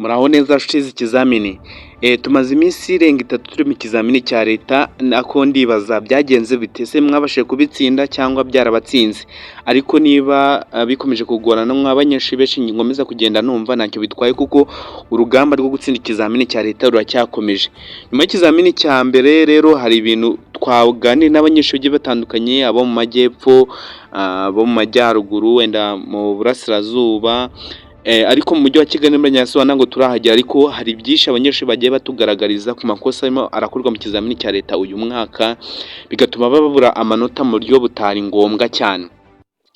Muraho neza nshuti z'ikizamini. Tumaze iminsi irenga 3 turi mu kizamini cya leta, nako ndibaza byagenze bite? Se mwabashije kubitsinda cyangwa byarabatsinze? Ariko niba bikomeje kugorana mw'abanyeshuri benshi ngomeza kugenda numva ntacyo bitwaye, kuko urugamba rwo gutsinda ikizamini cya leta ruracyakomeje. Nyuma y'ikizamini cya mbere rero hari ibintu twaganira n'abanyeshuri bagiye batandukanye, abo mu majyepfo, abo mu majyaruguru, wenda mu burasirazuba, ariko mu mujyi wa Kigali n'Iburengerazuba ngo turahagera, ariko hari byinshi abanyeshuri bagiye batugaragariza ku makosa arimo arakorwa mu kizamini cya leta uyu mwaka, bigatuma babura amanota mu buryo butari ngombwa cyane.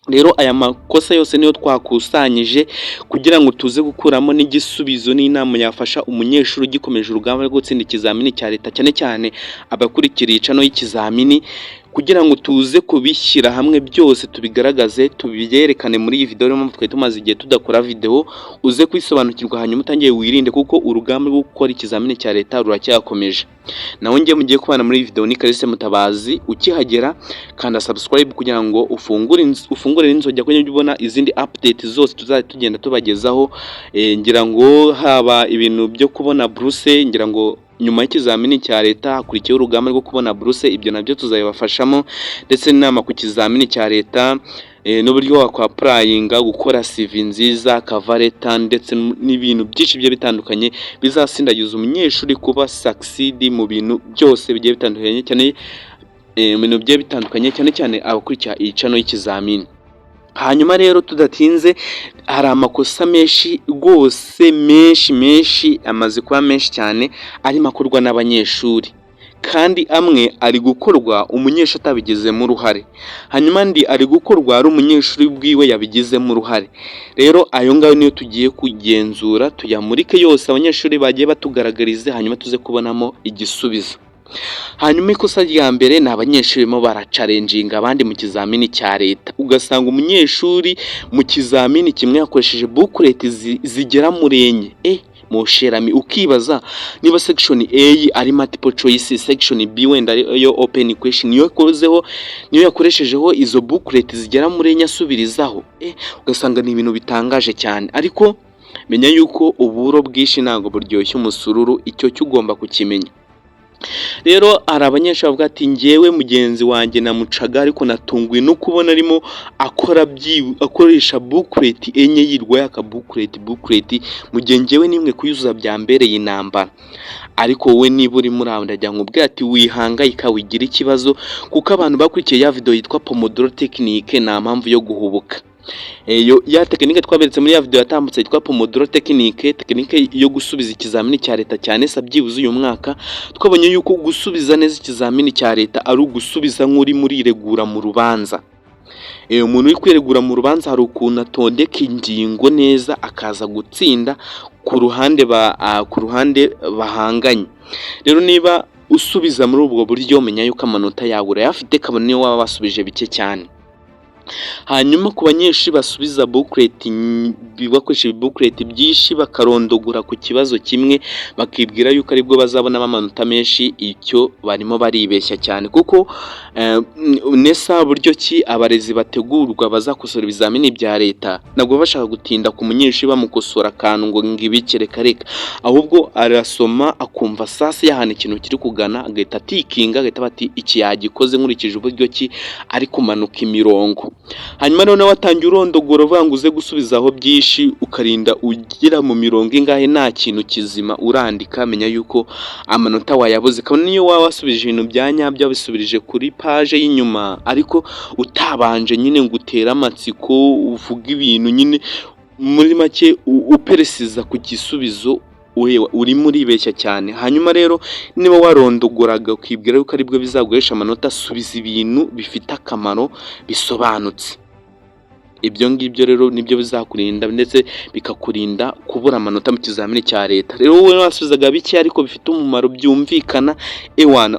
Rero aya makosa yose niyo twakusanyije kugira ngo tuze gukuramo n'igisubizo n'inama yafasha umunyeshuri ugikomeje urugamba rwo gutsinda ikizamini cya leta, cyane cyane abakurikiriye icano y'ikizamini, kugira ngo tuze kubishyira hamwe byose tubigaragaze tubyerekane muri iyi video. Niyo mpamvu twari tumaze igihe tudakora video, uze kwisobanukirwa hanyuma utangiye wirinde, kuko urugamba rwo gukora ikizamini cya leta ruracyakomeje. Nawe ngiye mugiye kubana muri iyi video ni Kalise Mutabazi. Ukihagera kanda subscribe kugira ngo ufungure n'inzogera kugira ngo ubona izindi update zose tuzajya tugenda tubagezaho. Ngira ngo haba ibintu byo kubona buruse, ngira ngo nyuma y'ikizamini cya leta hakurikiyeho urugamba rwo kubona buruse, ibyo nabyo tuzabibafashamo, ndetse n'inama ku kizamini cya leta, n'uburyo wakwapurayinga gukora CV nziza, cover letter, ndetse n'ibintu byinshi bigiye bitandukanye bizasindagiza umunyeshuri kuba succeed mu bintu byose bigiye bitandukanye, cyane cyane abakurikira icano y'ikizamini. Hanyuma rero tudatinze, hari amakosa menshi rwose, menshi amaze kuba menshi cyane arimo akorwa n'abanyeshuri, kandi amwe ari gukorwa umunyeshuri atabigizemo uruhare, hanyuma andi ari gukorwa ari umunyeshuri bwiwe yabigizemo uruhare. Rero ayo ngayo niyo tugiye kugenzura, tuyamurike yose abanyeshuri bagiye batugaragarize, hanyuma tuze kubonamo igisubizo. Hanyuma ikosa rya mbere ni abanyeshuri mo baracalenjinga abandi mu kizamini cya leta, ugasanga umunyeshuri mu kizamini kimwe yakoresheje booklet zigera muri enye. Mosherami, ukibaza niba section A ari multiple choice, section B wenda yo open question, niyo yakoreshejeho izo booklet zigera muri enye asubirizaho. Ugasanga ni ibintu bitangaje cyane, ariko menya yuko uburo bwinshi ntabwo buryoshye umusururu, icyo cyugomba kukimenya. Rero hari abanyeshuri bavuga ati ngewe mugenzi wanjye namucaga, ariko natunguwe no kubona arimo akoresha booklet enye yirwaye aka booklet mu gihe ngewe nimwe kuyuzuza byambereye intambara. Ariko wowe niba uri muri aho ndajya nkubwira ati wihangayika, wigira ikibazo, kuko abantu bakurikiye ya video yitwa Pomodoro Technique nta mpamvu yo guhubuka. Ya tekinike twaberetse muri ya video yatambutse yitwa Pomodoro Technique yo gusubiza ikizamini cya leta cyane sabyibuze uyu mwaka. Twabonye yuko gusubiza neza ikizamini cya leta ari ugusubiza nk'uri muri iregura mu rubanza. Umuntu uri kwiregura mu rubanza hari ukuntu atondeka ingingo neza akaza gutsinda ku ruhande bahanganye. Rero niba usubiza muri ubwo buryo, menya yuko amanota yawe urayafite, kabone niyo waba wasubije bike cyane. Hanyuma ku banyeshuri basubiza bakoresha booklet byinshi bakarondogura ku kibazo kimwe, bakibwira yuko aribwo bazabonamo amanota menshi, icyo barimo baribeshya cyane, kuko nesa buryo ki abarezi bategurwa bazakosora ibizamini bya leta nabwo bashaka gutinda ku munyeshuri bamukosora akantu ngo ngibikere kareka, ahubwo arasoma akumva sase yahana ikintu kiri kugana, agahita tikinga, agahita bati iki yagikoze nkurikije uburyo ki ari kumanuka imirongo. Hanyuma noneho watangiye urondogora uvanguze gusubizaho byinshi, ukarinda ugira mu mirongo ingahe nta kintu kizima urandika, menya yuko amanota wayabuze. Kabone niyo waba wasubije ibintu bya nyabyo bisubirije kuri page y'inyuma, ariko utabanje nyine ngo utere amatsiko uvuga ibintu nyine muri make uperesiza ku gisubizo, uri muri beshya cyane. Hanyuma rero niba warondogoraga ukibwira yuko aribwo bizaguhesha amanota, subiza ibintu bifite akamaro bisobanutse. Ibyo ngibyo rero nibyo bizakurinda ndetse bikakurinda kubura amanota mu kizamini cya leta. Rero wowe wasubizaga bike ariko bifite umumaro byumvikana,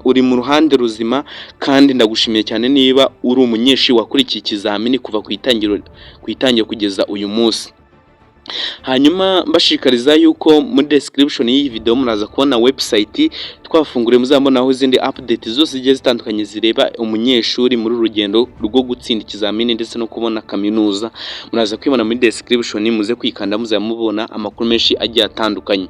uri mu ruhande ruzima, kandi ndagushimiye cyane niba uri umunyeshuri wakurikiye ikizamini kuva ku itangiro kugeza uyu munsi. hanyuma mbashishikariza yuko muri description y'iyi video muraza kubona website twafunguriye, muzabonaho izindi update zose zigiye zitandukanye zireba umunyeshuri muri urugendo rwo gutsinda ikizamini ndetse no kubona kaminuza. Muraza kwibona muri description, muze kwikanda muzamubona amakuru menshi agiye atandukanye.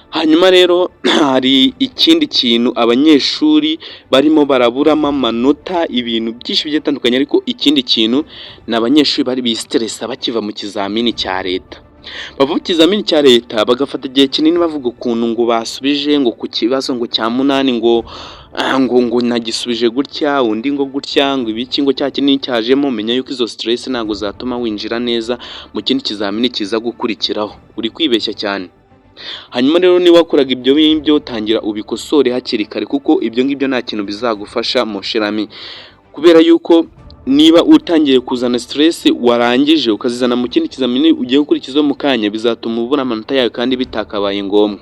Hanyuma rero hari ikindi kintu abanyeshuri barimo baraburamo amanota, ibintu byinshi bigiye bitandukanye, ariko ikindi kintu ni abanyeshuri bari bistressa bakiva mu kizamini cya leta. Bava mu kizamini cya leta bagafata igihe kinini bavuga ukuntu ngo basubije ngo ku kibazo ngo cya munani ngo nagisubije gutya, undi ngo gutya, ngo ibiki ngo cya kinini cyajemo. Menya yuko izo stress ntabwo zatuma winjira neza mu kindi kizamini kiza gukurikiraho, uri kwibeshya cyane. Hanyuma rero niba wakoraga ibyo ngibyo tangira ubikosore hakiri kare, kuko ibyo ngibyo nta kintu bizagufasha mu shirami, kubera yuko niba utangiye kuzana stress warangije ukazizana mu kindi kizamini ugiye gukurikiza mu kanya, bizatuma ubona amanota yawe kandi bitakabaye ngombwa.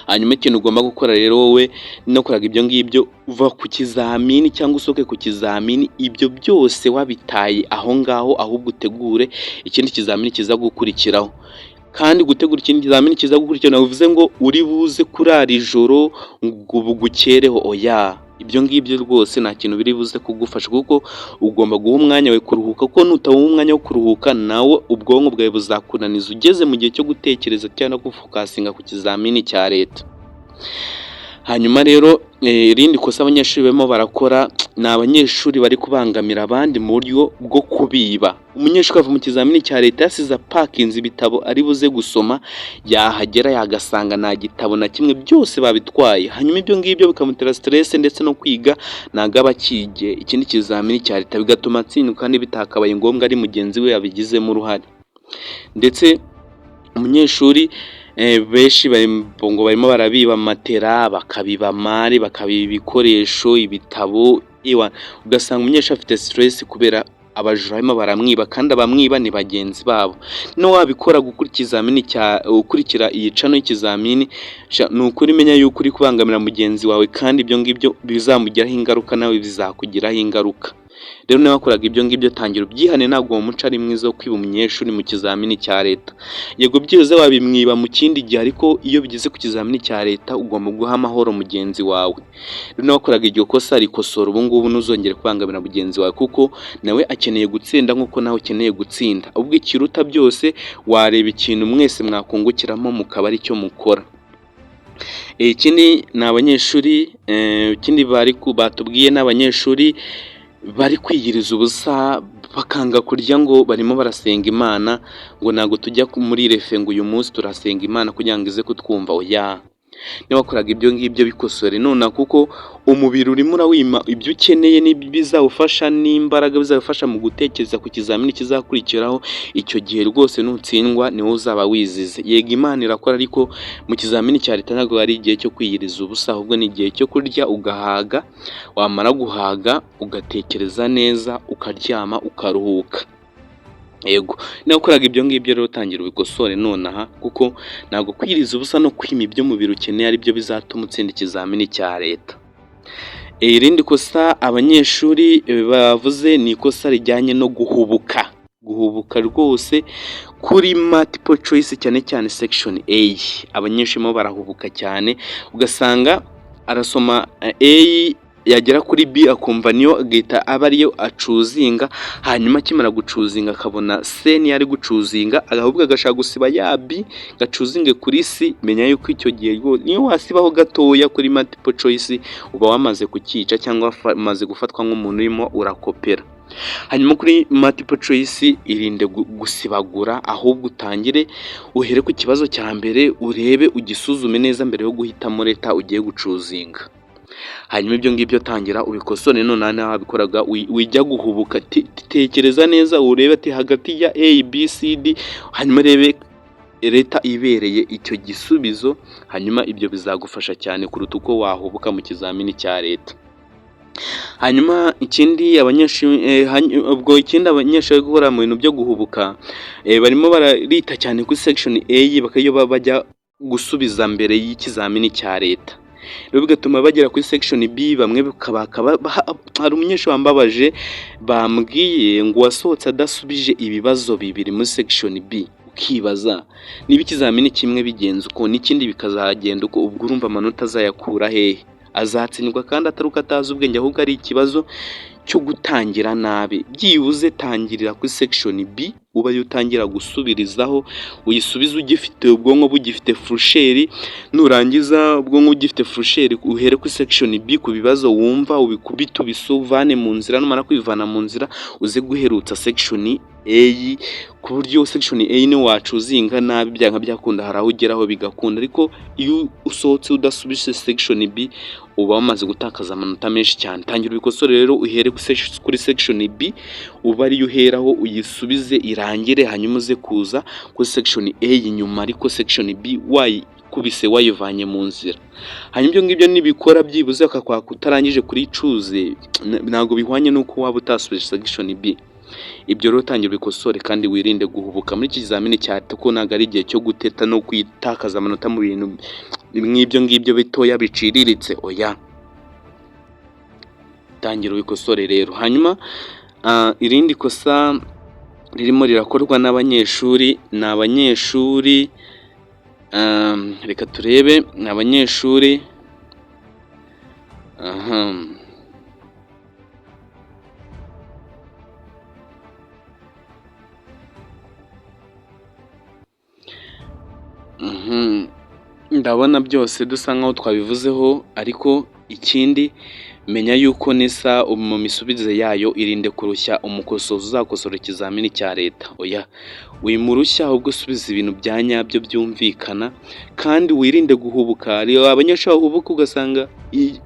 Hanyuma ikintu ugomba gukora rero wowe no koraga ibyo ngibyo, uva ku kizamini cyangwa usoke ku kizamini, ibyo byose wabitaye aho ngaho, ahubwo utegure ikindi kizamini kiza gukurikiraho. Kandi gutegura ikindi kizamini kiza gukurikirana bivuze ngo uri buze kurara ijoro ngo bugukereho, oya, ibyo ngibyo rwose nta kintu biri buze kugufasha, kuko ugomba guha umwanya we kuruhuka, kuko nutamuha umwanya wo kuruhuka nawe ubwonko bwawe buzakunaniza ugeze mu gihe cyo gutekereza cyangwa gufokasinga ku kizamini cya leta. Hanyuma rero irindi kosa abanyeshuri barimo barakora ni abanyeshuri bari kubangamira abandi mu buryo bwo kubiba. Umunyeshuri ava mu kizamini cya leta yasize pakinze ibitabo ari buze gusoma, yahagera yagasanga nta gitabo na kimwe, byose babitwaye. Hanyuma ibyo ngibyo bikamutera stress ndetse no kwiga ntago aba akige ikindi kizamini cya leta, bigatuma atsindwa kandi bitakabaye ngombwa ari mugenzi we yabigizemo uruhare. Ndetse umunyeshuri benshi barimo barabiba matera, bakabiba mari, bakabiba ibikoresho, ibitabo, ugasanga umunyeshuri afite stress kubera abajura barimo baramwiba, kandi abamwiba ni bagenzi babo. No wabikora ukurikira iyi cano y'ikizamini, ni ukuri menya yuko uri kubangamira mugenzi wawe, kandi ibyo ngibyo bizamugiraho ingaruka, nawe bizakugiraho ingaruka. Rero niba wakoraga ibyo ngibyo tangira ubyihane, ntabwo uwo muco ari mwiza wo kwiba umunyeshuri mu kizamini cya leta. Yego byibuze wabimwiba mu kindi gihe, ariko iyo bigeze ku kizamini cya leta ugomba guha amahoro mugenzi wawe. Rero niba wakoraga iryo kosa rikosora ubu ngubu, ntuzongere kubangamira mugenzi wawe, kuko nawe akeneye gutsinda nk'uko nawe ukeneye gutsinda. Ubwo ikiruta byose wareba ikintu mwese mwakungukiramo mukaba ari cyo mukora. Ikindi ni abanyeshuri, ikindi batubwiye n'abanyeshuri bari kwiyiriza ubusa, bakanga kurya ngo barimo barasenga Imana, ngo ntabwo tujya muri refe ngo uyu munsi turasenga Imana kugira ngo ize kutwumva, oya. Niba wakoraga ibyo ngibyo bikosore none, kuko umubiri urimo urawima ibyo ukeneye n'ibizawufasha n'imbaraga bizawufasha mu gutekereza ku kizamini kizakurikiraho. Icyo gihe rwose nutsindwa niwo uzaba wizize. Yego Imana irakora, ariko mu kizamini cya leta ntabwo ari igihe cyo kwiyiriza ubusa, ahubwo ni igihe cyo kurya ugahaga, wamara guhaga ugatekereza neza, ukaryama ukaruhuka. Yego niba ukoraga ibyo ngibyo rero tangira ubikosore nonaha, kuko ntabwo kwiriza ubusa no kwima ibyo mubiri ukeneye ari byo bizatuma utsinda ikizamini cya leta. Irindi kosa abanyeshuri bavuze ni ikosa rijyanye no guhubuka rwose kuri multiple choice, cyane cyane section A. Abanyeshuri mo barahubuka cyane, ugasanga arasoma A yagera kuri B akumva niyo agahita aba ariyo acuzinga, hanyuma akimara gucuzinga akabona C niyo ari gucuzinga, ahubwo agashaka gusiba ya B gacuzinge kuri C. Menya yuko icyo gihe niyo wasibaho gatoya kuri multiple choice uba wamaze kukica, cyangwa wamaze gufatwa nk'umuntu urimo urakopera. Hanyuma kuri multiple choice irinde gusibagura, ahubwo utangire uhere ku kibazo cya mbere, urebe ugisuzume neza mbere yo guhitamo leta ugiye gucuzinga. Hanyuma ibyo ngibyo tangira ubikosore none, nawe wabikoraga wijya guhubuka, tekereza neza urebe ati hagati ya A, B, C, D, hanyuma rebe leta ibereye icyo gisubizo. Hanyuma ibyo bizagufasha cyane kuruta uko wahubuka mu kizamini cya leta. Hanyuma ikindi abanyeshuri abanyeshuri gukora mu bintu byo guhubuka, barimo barita cyane kuri section A, bakayoba bajya gusubiza mbere y'ikizamini cya leta. Rero bigatuma bagera kuri section B, bamwe hari umunyeshuri wambabaje bambwiye ngo wasohotse adasubije ibibazo bibiri muri section B. ukibaza niba ikizamini kimwe bigenze uko n'ikindi bikazagenda uko, ubwo urumva amanota azayakura hehe? Azatsindwa kandi atari uko atazi ubwenge, ahubwo ari ikibazo cyo gutangira nabi. Byibuze tangirira kuri section B, ubaye utangira gusubirizaho, uyisubize ugifite ubwonko bugifite furusheri, nurangiza ubwonko bugifite furusheri uhere kuri section B ku bibazo wumva, ubikubite ubisuvane mu nzira, numara kwivana mu nzira uze guherutsa section A, ku buryo section A ni wacuzinga nabi byanka byakunda hari aho ugeraho bigakunda, ariko iyo usohotse udasubije section B uba wamaze gutakaza amanota menshi cyane. Tangira ubikosore rero uhere kuri section B, uba ariyo uheraho uyisubize irangire, hanyuma uze kuza kuri section A nyuma, ariko section B wayikubise wayivanye mu nzira. Hanyuma ibyo ngibyo nibikora byibuze akakwaka utarangije kuri cuze, ntabwo bihwanye nuko waba utasubije section B. Ibyo rero tangira ubikosore kandi wirinde guhubuka muri iki kizamini cya leta, kuko ntabwo ari igihe cyo guteta no kwitakaza amanota mu bintu nk'ibyo ngibyo bitoya biciriritse, oya. Tangira ubikosore rero. Hanyuma irindi kosa ririmo rirakorwa n'abanyeshuri, ni abanyeshuri reka turebe, ni abanyeshuri ndabona byose dusa nkaho twabivuzeho, ariko ikindi menya yuko nisa mu misubirize yayo irinde kurushya umukosozi uzakosora ikizamini cya leta, oya wimurushya ahubwo subiza ibintu bya nyabyo byumvikana, kandi wirinde guhubuka. Abanyeshuri bahubuka ugasanga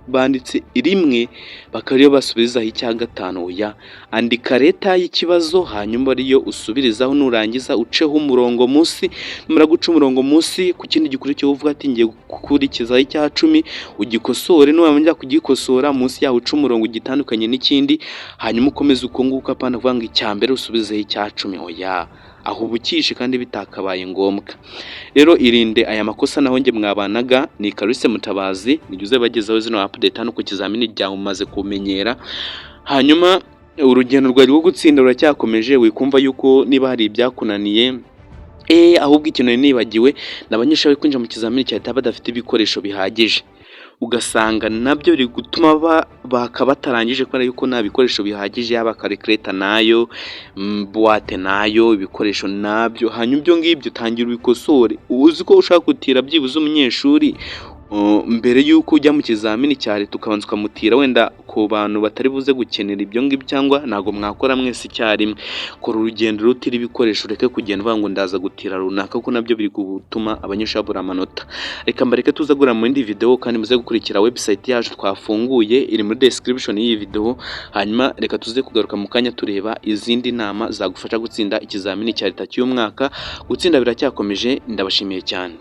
banditse rimwe bakariyo basubirizaho icya gatanu, oya andika leta y'ikibazo hanyuma ariyo usubirizaho, nurangiza uceho umurongo munsi, numara guca umurongo munsi ku kindi gikurikiyeho uvuga ati ngiye gukurikizaho icya 10 ugikosore, nuwamenya kugikosora munsi yaho uca umurongo ugitandukanye n'ikindi, hanyuma ukomeze uko nguko, apana kuvuga ngo icya mbere usubizeho icya 10, oya ahubukishe kandi bitakabaye ngombwa. Rero irinde aya makosa. Naho nge mwabanaga ni Clarisse Mutabazi, nijuze bagezaho zino update hano ku kizamini ryawe umaze kumenyera. Hanyuma urugendo rwari rwo gutsinda ruracyakomeje, wikumva yuko niba hari ibyakunaniye ahubwo ikintu nibagiwe n'abanyeshuri kwinjira mu kizamini cya leta badafite ibikoresho bihagije, ugasanga nabyo biri gutuma bakabatarangije kubera yuko nta bikoresho bihagije, yaba calculator nayo, buwate nayo, ibikoresho nabyo. Hanyuma ibyo ngibyo tangira ubikosore, uzi ko ushaka gutira byibuze umunyeshuri mbere yuko ujya mu kizamini cya leta ukabanza ukamutira wenda ku bantu batari buze gukenera ibyo ngibyo, cyangwa ntago mwakora mwese icyarimwe. Kora urugendo rutira ibikoresho, ureke kugenda uvuga ngo ndaza gutira runaka, kuko nabyo biri gutuma abanyeshuri babura amanota. Reka mbareke tuzagura mu yindi video, kandi muze gukurikira website yacu twafunguye, iri muri description y'iyi video. Hanyuma reka tuze kugaruka mu kanya tureba izindi nama zagufasha gutsinda ikizamini cya leta cy'uyu mwaka. Gutsinda biracyakomeje, ndabashimiye cyane.